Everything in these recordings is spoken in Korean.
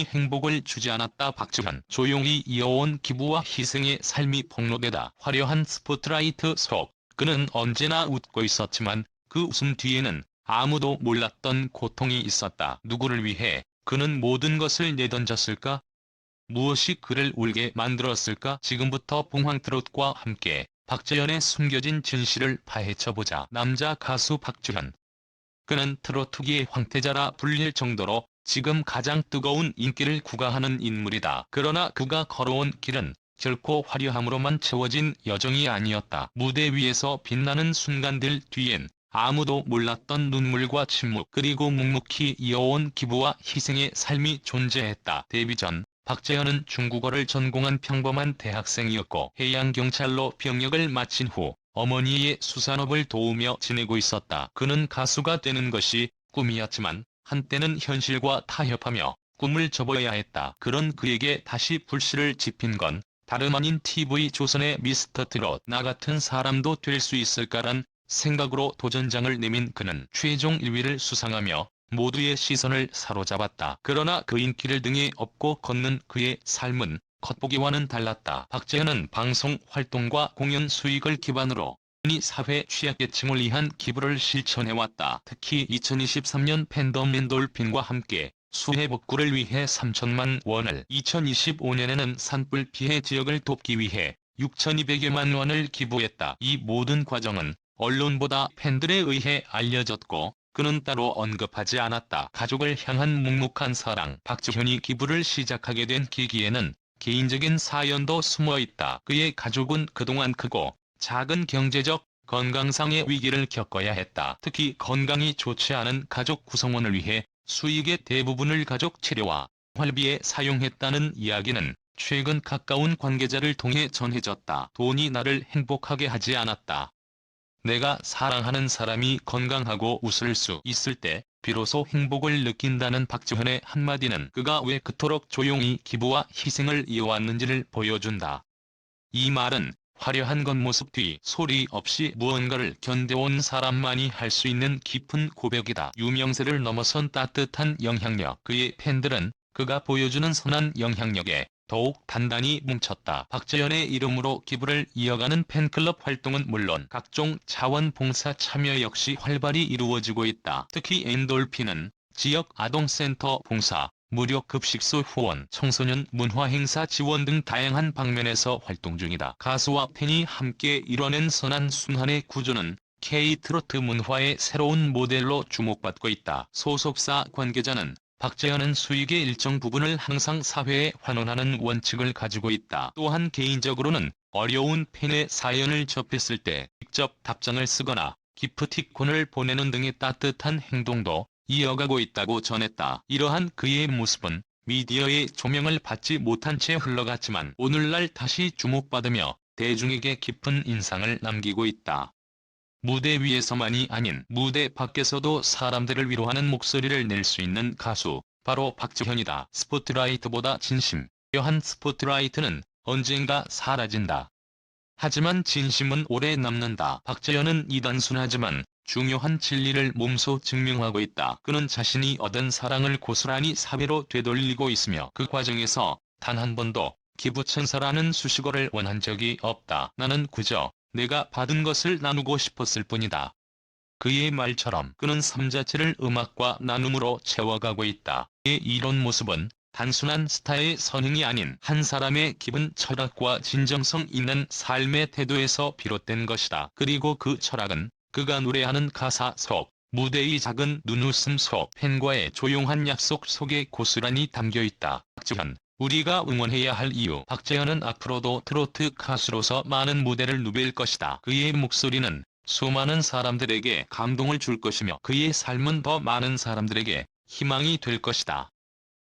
조용히 행복을 주지 않았다. 박지현. 조용히 이어온 기부와 희생의 삶이 폭로되다. 화려한 스포트라이트 속 그는 언제나 웃고 있었지만 그 웃음 뒤에는 아무도 몰랐던 고통이 있었다. 누구를 위해 그는 모든 것을 내던졌을까? 무엇이 그를 울게 만들었을까? 지금부터 봉황트롯과 함께 박재현의 숨겨진 진실을 파헤쳐보자. 남자 가수 박지현. 그는 트로트계의 황태자라 불릴 정도로 지금 가장 뜨거운 인기를 구가하는 인물이다. 그러나 그가 걸어온 길은 결코 화려함으로만 채워진 여정이 아니었다. 무대 위에서 빛나는 순간들 뒤엔 아무도 몰랐던 눈물과 침묵 그리고 묵묵히 이어온 기부와 희생의 삶이 존재했다. 데뷔 전 박재현은 중국어를 전공한 평범한 대학생이었고 해양경찰로 병역을 마친 후 어머니의 수산업을 도우며 지내고 있었다. 그는 가수가 되는 것이 꿈이었지만 한때는 현실과 타협하며 꿈을 접어야 했다. 그런 그에게 다시 불씨를 지핀 건 다름 아닌 TV조선의 미스터 트롯. 나 같은 사람도 될 수 있을까란 생각으로 도전장을 내민 그는 최종 1위를 수상하며 모두의 시선을 사로잡았다. 그러나 그 인기를 등에 업고 걷는 그의 삶은 겉보기와는 달랐다. 박재현은 방송 활동과 공연 수익을 기반으로 사회 취약계층을 위한 기부를 실천해왔다. 특히 2023년 팬덤 엔돌핀과 함께 수해 복구를 위해 3천만 원을, 2025년에는 산불 피해 지역을 돕기 위해 6,200여만 원을 기부했다. 이 모든 과정은 언론보다 팬들에 의해 알려졌고 그는 따로 언급하지 않았다. 가족을 향한 묵묵한 사랑. 박지현이 기부를 시작하게 된 계기에는 개인적인 사연도 숨어있다. 그의 가족은 그동안 크고 작은 경제적, 건강상의 위기를 겪어야 했다. 특히 건강이 좋지 않은 가족 구성원을 위해 수익의 대부분을 가족 치료와 활비에 사용했다는 이야기는 최근 가까운 관계자를 통해 전해졌다. 돈이 나를 행복하게 하지 않았다. 내가 사랑하는 사람이 건강하고 웃을 수 있을 때 비로소 행복을 느낀다는 박지현의 한마디는 그가 왜 그토록 조용히 기부와 희생을 이어왔는지를 보여준다. 이 말은 화려한 겉모습 뒤 소리 없이 무언가를 견뎌온 사람만이 할 수 있는 깊은 고백이다. 유명세를 넘어선 따뜻한 영향력. 그의 팬들은 그가 보여주는 선한 영향력에 더욱 단단히 뭉쳤다. 박재현의 이름으로 기부를 이어가는 팬클럽 활동은 물론 각종 자원봉사 참여 역시 활발히 이루어지고 있다. 특히 엔돌핀은 지역 아동센터 봉사, 무료 급식소 후원, 청소년 문화행사 지원 등 다양한 방면에서 활동 중이다. 가수와 팬이 함께 이뤄낸 선한 순환의 구조는 K-트로트 문화의 새로운 모델로 주목받고 있다. 소속사 관계자는 박재현은 수익의 일정 부분을 항상 사회에 환원하는 원칙을 가지고 있다. 또한 개인적으로는 어려운 팬의 사연을 접했을 때 직접 답장을 쓰거나 기프티콘을 보내는 등의 따뜻한 행동도 이어가고 있다고 전했다. 이러한 그의 모습은 미디어의 조명을 받지 못한 채 흘러갔지만 오늘날 다시 주목받으며 대중에게 깊은 인상을 남기고 있다. 무대 위에서만이 아닌 무대 밖에서도 사람들을 위로하는 목소리를 낼 수 있는 가수, 바로 박지현이다. 스포트라이트보다 진심. 화려한 스포트라이트는 언젠가 사라진다. 하지만 진심은 오래 남는다. 박재현은 이 단순하지만 중요한 진리를 몸소 증명하고 있다. 그는 자신이 얻은 사랑을 고스란히 사회로 되돌리고 있으며 그 과정에서 단 한 번도 기부천사라는 수식어를 원한 적이 없다. 나는 그저 내가 받은 것을 나누고 싶었을 뿐이다. 그의 말처럼 그는 삶 자체를 음악과 나눔으로 채워가고 있다. 그의 이런 모습은 단순한 스타의 선행이 아닌 한 사람의 깊은 철학과 진정성 있는 삶의 태도에서 비롯된 것이다. 그리고 그 철학은 그가 노래하는 가사 속, 무대의 작은 눈웃음 속, 팬과의 조용한 약속 속에 고스란히 담겨있다. 박지현. 우리가 응원해야 할 이유. 박재현은 앞으로도 트로트 가수로서 많은 무대를 누빌 것이다. 그의 목소리는 수많은 사람들에게 감동을 줄 것이며 그의 삶은 더 많은 사람들에게 희망이 될 것이다.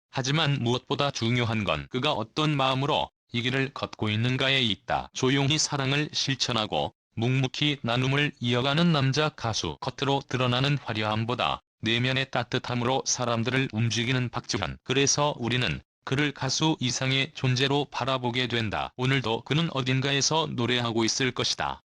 하지만 무엇보다 중요한 건 그가 어떤 마음으로 이 길을 걷고 있는가에 있다. 조용히 사랑을 실천하고 묵묵히 나눔을 이어가는 남자 가수. 겉으로 드러나는 화려함보다 내면의 따뜻함으로 사람들을 움직이는 박지현. 그래서 우리는 그를 가수 이상의 존재로 바라보게 된다. 오늘도 그는 어딘가에서 노래하고 있을 것이다.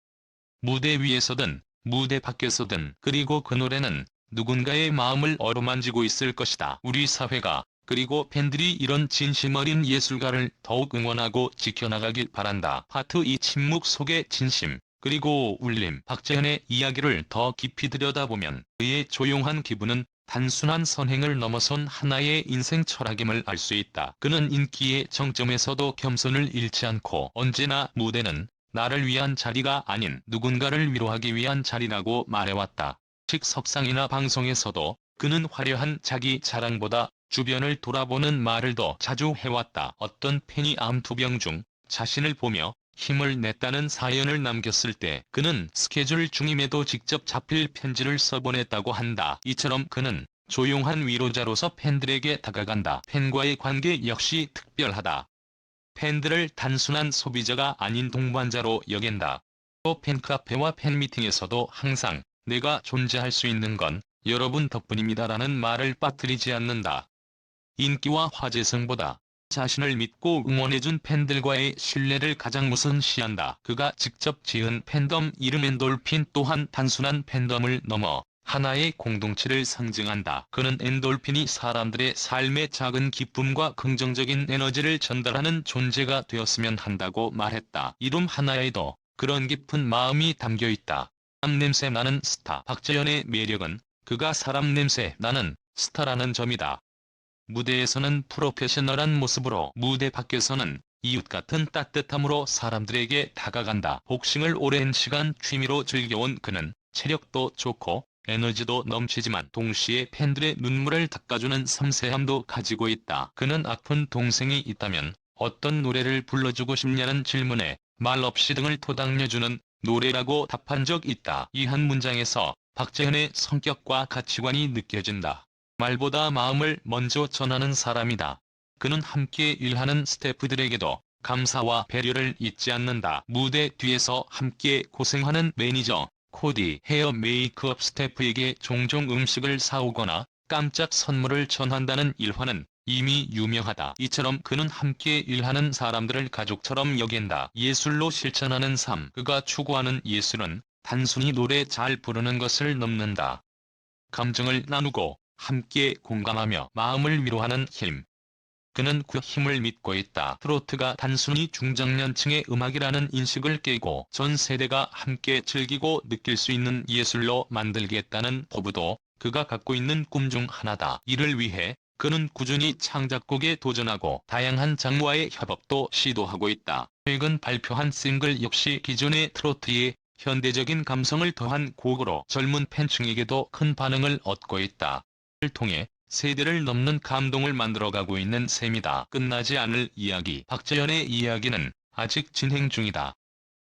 무대 위에서든 무대 밖에서든. 그리고 그 노래는 누군가의 마음을 어루만지고 있을 것이다. 우리 사회가 그리고 팬들이 이런 진심 어린 예술가를 더욱 응원하고 지켜나가길 바란다. 파트 2 침묵 속의 진심 그리고 울림. 박재현의 이야기를 더 깊이 들여다보면 그의 조용한 기분은 단순한 선행을 넘어선 하나의 인생 철학임을 알 수 있다. 그는 인기의 정점에서도 겸손을 잃지 않고 언제나 무대는 나를 위한 자리가 아닌 누군가를 위로하기 위한 자리라고 말해왔다. 식석상이나 방송에서도 그는 화려한 자기 자랑보다 주변을 돌아보는 말을 더 자주 해왔다. 어떤 팬이 암투병 중 자신을 보며 힘을 냈다는 사연을 남겼을 때 그는 스케줄 중임에도 직접 자필 편지를 써보냈다고 한다. 이처럼 그는 조용한 위로자로서 팬들에게 다가간다. 팬과의 관계 역시 특별하다. 팬들을 단순한 소비자가 아닌 동반자로 여긴다. 또 팬카페와 팬미팅에서도 항상 내가 존재할 수 있는 건 여러분 덕분입니다라는 말을 빠뜨리지 않는다. 인기와 화제성보다 자신을 믿고 응원해준 팬들과의 신뢰를 가장 우선시한다. 그가 직접 지은 팬덤 이름 엔돌핀 또한 단순한 팬덤을 넘어 하나의 공동체를 상징한다. 그는 엔돌핀이 사람들의 삶에 작은 기쁨과 긍정적인 에너지를 전달하는 존재가 되었으면 한다고 말했다. 이름 하나에도 그런 깊은 마음이 담겨있다. 사람 냄새 나는 스타. 박재현의 매력은 그가 사람 냄새 나는 스타라는 점이다. 무대에서는 프로페셔널한 모습으로 무대 밖에서는 이웃 같은 따뜻함으로 사람들에게 다가간다. 복싱을 오랜 시간 취미로 즐겨온 그는 체력도 좋고 에너지도 넘치지만 동시에 팬들의 눈물을 닦아주는 섬세함도 가지고 있다. 그는 아픈 동생이 있다면 어떤 노래를 불러주고 싶냐는 질문에 말 없이 등을 토닥여주는 노래라고 답한 적 있다. 이 한 문장에서 박재현의 성격과 가치관이 느껴진다. 말보다 마음을 먼저 전하는 사람이다. 그는 함께 일하는 스태프들에게도 감사와 배려를 잊지 않는다. 무대 뒤에서 함께 고생하는 매니저, 코디, 헤어 메이크업 스태프에게 종종 음식을 사오거나 깜짝 선물을 전한다는 일화는 이미 유명하다. 이처럼 그는 함께 일하는 사람들을 가족처럼 여긴다. 예술로 실천하는 삶. 그가 추구하는 예술은 단순히 노래 잘 부르는 것을 넘는다. 감정을 나누고 함께 공감하며 마음을 위로하는 힘. 그는 그 힘을 믿고 있다. 트로트가 단순히 중장년층의 음악이라는 인식을 깨고 전 세대가 함께 즐기고 느낄 수 있는 예술로 만들겠다는 포부도 그가 갖고 있는 꿈 중 하나다. 이를 위해 그는 꾸준히 창작곡에 도전하고 다양한 장르와의 협업도 시도하고 있다. 최근 발표한 싱글 역시 기존의 트로트에 현대적인 감성을 더한 곡으로 젊은 팬층에게도 큰 반응을 얻고 있다. 이를 통해 세대를 넘는 감동을 만들어가고 있는 셈이다. 끝나지 않을 이야기. 박재현의 이야기는 아직 진행 중이다.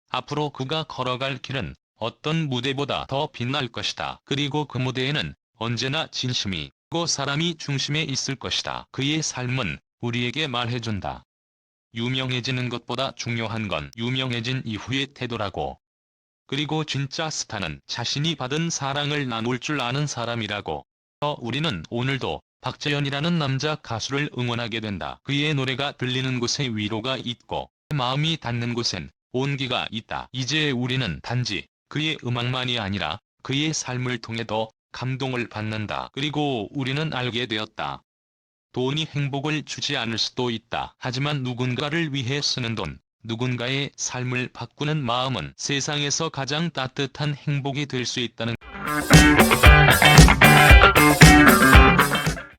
앞으로 그가 걸어갈 길은 어떤 무대보다 더 빛날 것이다. 그리고 그 무대에는 언제나 진심이 고 사람이 중심에 있을 것이다. 그의 삶은 우리에게 말해준다. 유명해지는 것보다 중요한 건 유명해진 이후의 태도라고. 그리고 진짜 스타는 자신이 받은 사랑을 나눌 줄 아는 사람이라고. 우리는 오늘도 박재현이라는 남자 가수를 응원하게 된다. 그의 노래가 들리는 곳에 위로가 있고 마음이 닿는 곳엔 온기가 있다. 이제 우리는 단지 그의 음악만이 아니라 그의 삶을 통해도 감동을 받는다. 그리고 우리는 알게 되었다. 돈이 행복을 주지 않을 수도 있다. 하지만 누군가를 위해 쓰는 돈, 누군가의 삶을 바꾸는 마음은 세상에서 가장 따뜻한 행복이 될 수 있다는